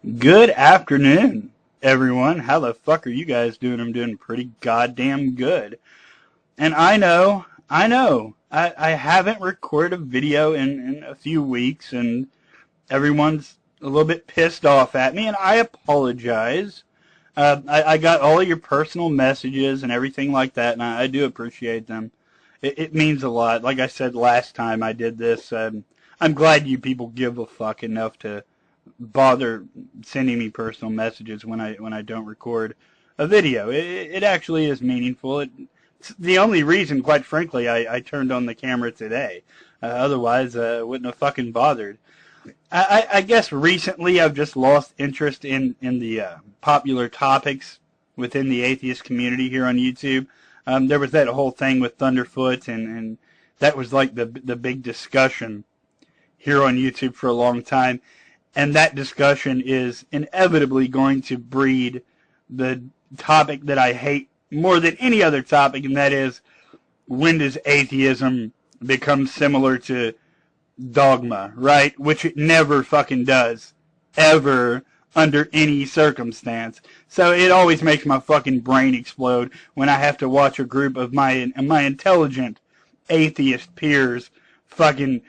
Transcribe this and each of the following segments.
Good afternoon, everyone. How the fuck are you guys doing? I'm doing pretty goddamn good. And I know, I haven't recorded a video in a few weeks, and everyone's a little bit pissed off at me, and I apologize. I got all of your personal messages and everything like that, and I do appreciate them. It means a lot. Like I said last time I did this, I'm glad you people give a fuck enough to bother sending me personal messages when I don't record a video. It actually is meaningful. It's the only reason, quite frankly, I turned on the camera today. Otherwise, I wouldn't have fucking bothered. I guess recently I've just lost interest in the popular topics within the atheist community here on YouTube. There was that whole thing with Thunderfoot, and that was like the big discussion here on YouTube for a long time. And that discussion is inevitably going to breed the topic that I hate more than any other topic, and that is, when does atheism become similar to dogma, right? Which it never fucking does, ever, under any circumstance. So it always makes my fucking brain explode when I have to watch a group of my intelligent atheist peers fucking,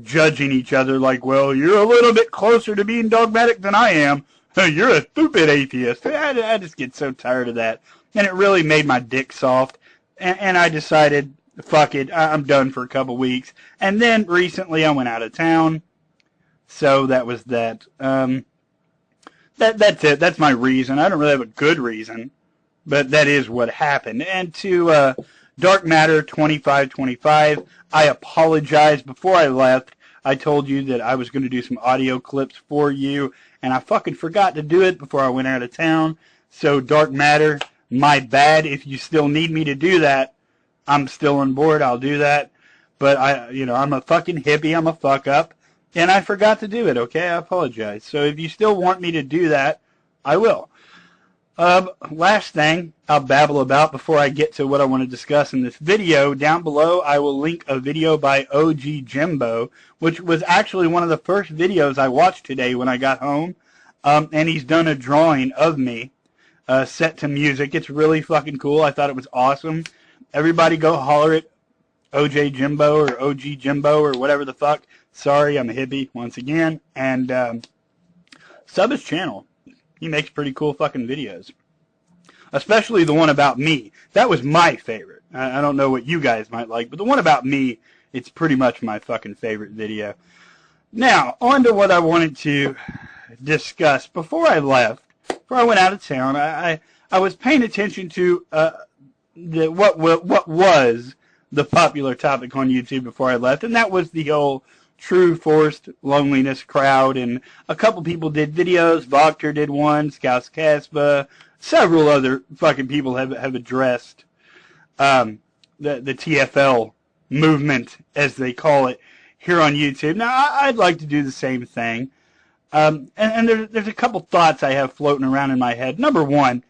judging each other like, well, you're a little bit closer to being dogmatic than I am. You're a stupid atheist. I just get so tired of that. And it really made my dick soft. And I decided, fuck it, I'm done for a couple weeks. And then recently I went out of town. So that was that. That's it. That's my reason. I don't really have a good reason. But that is what happened. And to Dark Matter 2525, I apologize. Before I left, I told you that I was going to do some audio clips for you, and I fucking forgot to do it before I went out of town. So Dark Matter, my bad. If you still need me to do that, I'm still on board. I'll do that. But I'm a fucking hippie. I'm a fuck up, and I forgot to do it. Okay, I apologize. So if you still want me to do that, I will. Last thing I'll babble about before I get to what I want to discuss in this video. Down below, I will link a video by OGJimbo, which was actually one of the first videos I watched today when I got home. And he's done a drawing of me, set to music. It's really fucking cool. I thought it was awesome. Everybody go holler at OGJimbo or OGJimbo or whatever the fuck. Sorry, I'm a hippie once again. And sub his channel. He makes pretty cool fucking videos. Especially the one about me. That was my favorite. I don't know what you guys might like, but the one about me, it's pretty much my fucking favorite video. Now, on to what I wanted to discuss. Before I left, before I went out of town, I was paying attention to what was the popular topic on YouTube before I left, and that was the whole True Forced Loneliness crowd, and a couple people did videos. Voctor did one, Scouts Caspa, several other fucking people have addressed the T.S.L. movement, as they call it, here on YouTube. Now, I'd like to do the same thing, and there's a couple thoughts I have floating around in my head. Number one,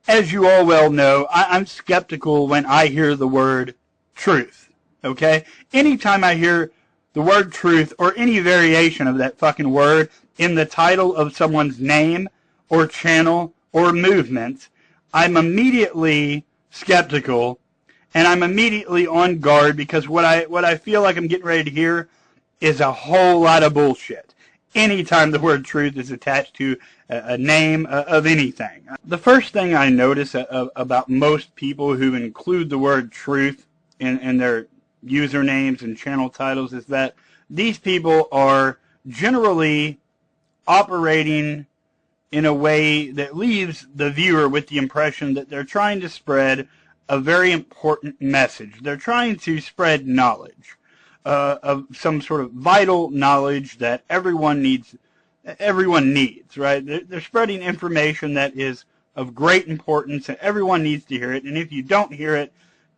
as you all well know, I'm skeptical when I hear the word truth, okay? Anytime I hear the word truth, or any variation of that fucking word, in the title of someone's name, or channel, or movement, I'm immediately skeptical, and I'm immediately on guard, because what I feel like I'm getting ready to hear is a whole lot of bullshit. Anytime the word truth is attached to a name of anything. The first thing I notice about most people who include the word truth in their usernames and channel titles is that these people are generally operating in a way that leaves the viewer with the impression that they're trying to spread a very important message. They're trying to spread knowledge, of some sort of vital knowledge that everyone needs, right? They're spreading information that is of great importance, and everyone needs to hear it, and if you don't hear it,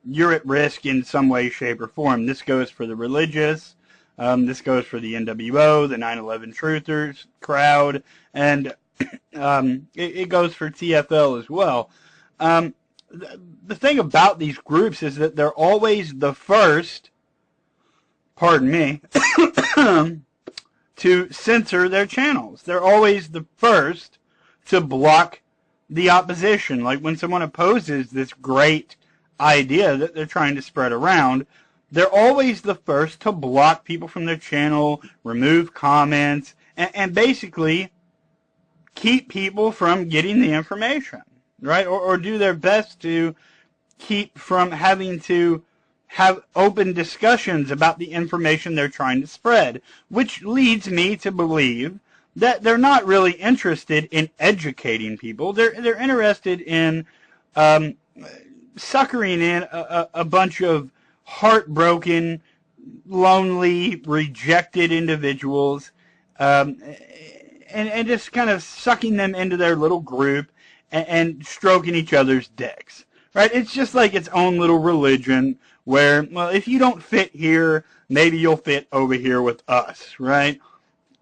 you're at risk in some way, shape, or form. This goes for the religious, this goes for the NWO, the 9/11 truthers crowd, and it goes for T.S.L. as well. The thing about these groups is that they're always the first, pardon me, to censor their channels. They're always the first to block the opposition. Like when someone opposes this great idea that they're trying to spread around, they're always the first to block people from their channel, remove comments, and basically keep people from getting the information, right? Or do their best to keep from having to have open discussions about the information they're trying to spread, which leads me to believe that they're not really interested in educating people. They're interested in suckering in a bunch of heartbroken, lonely, rejected individuals, and just kind of sucking them into their little group and stroking each other's dicks, right? It's just like its own little religion where, well, if you don't fit here, maybe you'll fit over here with us, right?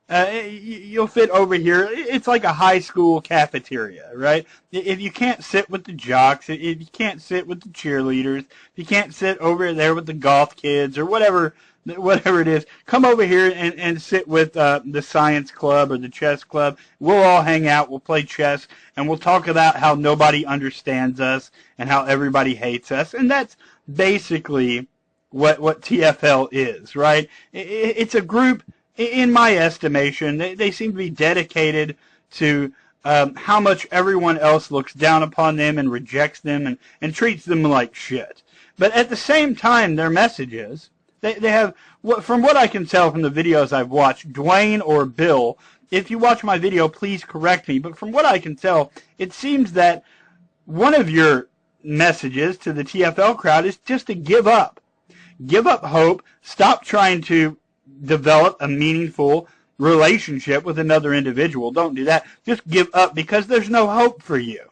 You'll fit over here. It's like a high school cafeteria, right? If you can't sit with the jocks, if you can't sit with the cheerleaders, if you can't sit over there with the golf kids or whatever it is, come over here and sit with the science club or the chess club. We'll all hang out, we'll play chess, and we'll talk about how nobody understands us and how everybody hates us. And that's basically what T.S.L is, right? It's a group, in my estimation, they seem to be dedicated to how much everyone else looks down upon them and rejects them and treats them like shit. But at the same time, their messages, they have, from what I can tell from the videos I've watched, Dwayne or Bill, if you watch my video, please correct me, but from what I can tell, it seems that one of your messages to the T.S.L crowd is just to give up. Give up hope, stop trying to develop a meaningful relationship with another individual. Don't do that. Just give up because there's no hope for you.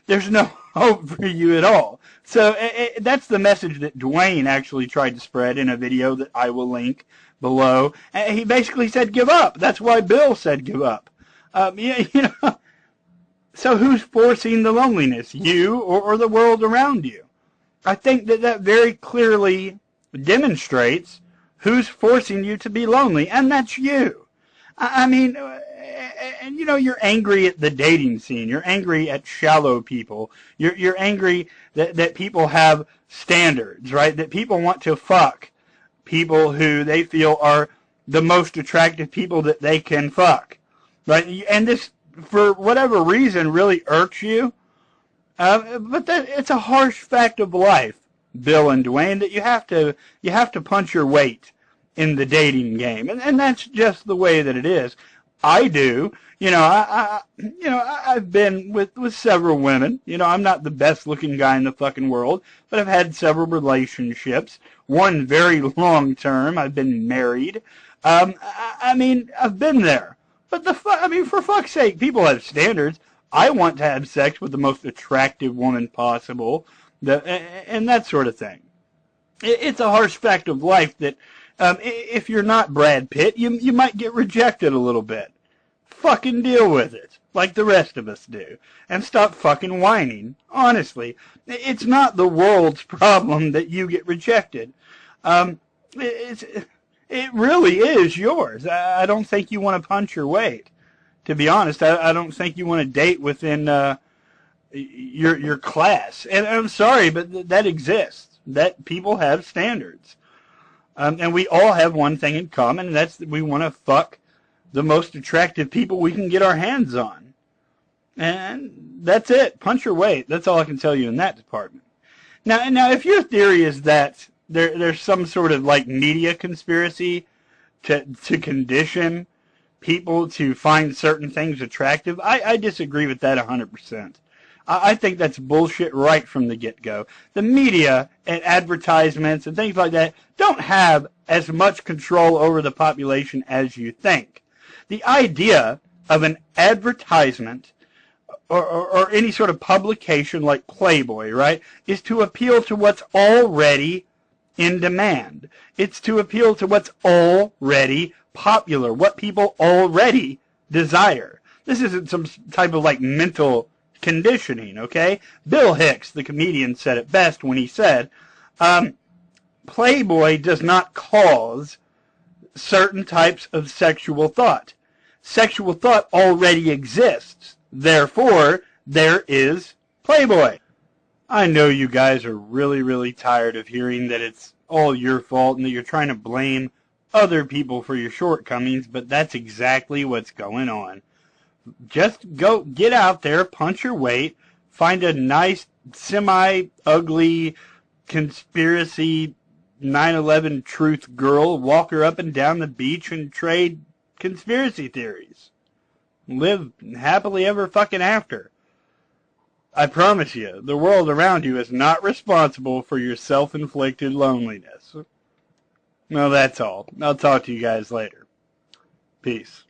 There's no hope for you at all. So that's the message that Dwayne actually tried to spread in a video that I will link below. He basically said give up. That's why Bill said give up. So who's forcing the loneliness, you or the world around you? I think that very clearly demonstrates who's forcing you to be lonely, and that's you. I mean, and you're angry at the dating scene. You're angry at shallow people. You're angry that people have standards, right? That people want to fuck people who they feel are the most attractive people that they can fuck, right? And this, for whatever reason, really irks you. But it's a harsh fact of life, Bill and Dwayne, that you have to punch your weight in the dating game, and that's just the way that it is. I do, I've been with several women. I'm not the best looking guy in the fucking world, but I've had several relationships. One very long term. I've been married. I mean, I've been there. But for fuck's sake, people have standards. I want to have sex with the most attractive woman possible, and that sort of thing. It's a harsh fact of life that if you're not Brad Pitt, you might get rejected a little bit. Fucking deal with it, like the rest of us do, and stop fucking whining. Honestly, it's not the world's problem that you get rejected. It really is yours. I don't think you want to punch your weight. To be honest, I don't think you want to date within your class. And I'm sorry, but that exists. That people have standards. And we all have one thing in common, and that's that we want to fuck the most attractive people we can get our hands on. And that's it. Punch your weight. That's all I can tell you in that department. Now, if your theory is that there's some sort of like media conspiracy to condition people to find certain things attractive, I disagree with that 100%. I think that's bullshit right from the get-go. The media and advertisements and things like that don't have as much control over the population as you think. The idea of an advertisement or any sort of publication like Playboy, right, is to appeal to what's already in demand. It's to appeal to what's already popular, what people already desire. This isn't some type of like mental conditioning, okay? Bill Hicks, the comedian, said it best when he said, Playboy does not cause certain types of sexual thought. Sexual thought already exists. Therefore, there is Playboy. I know you guys are really, really tired of hearing that it's all your fault and that you're trying to blame other people for your shortcomings, but that's exactly what's going on. Just go get out there, punch your weight, find a nice, semi-ugly, conspiracy 9/11 truth girl, walk her up and down the beach and trade conspiracy theories. Live happily ever fucking after. I promise you, the world around you is not responsible for your self-inflicted loneliness. Well, that's all. I'll talk to you guys later. Peace.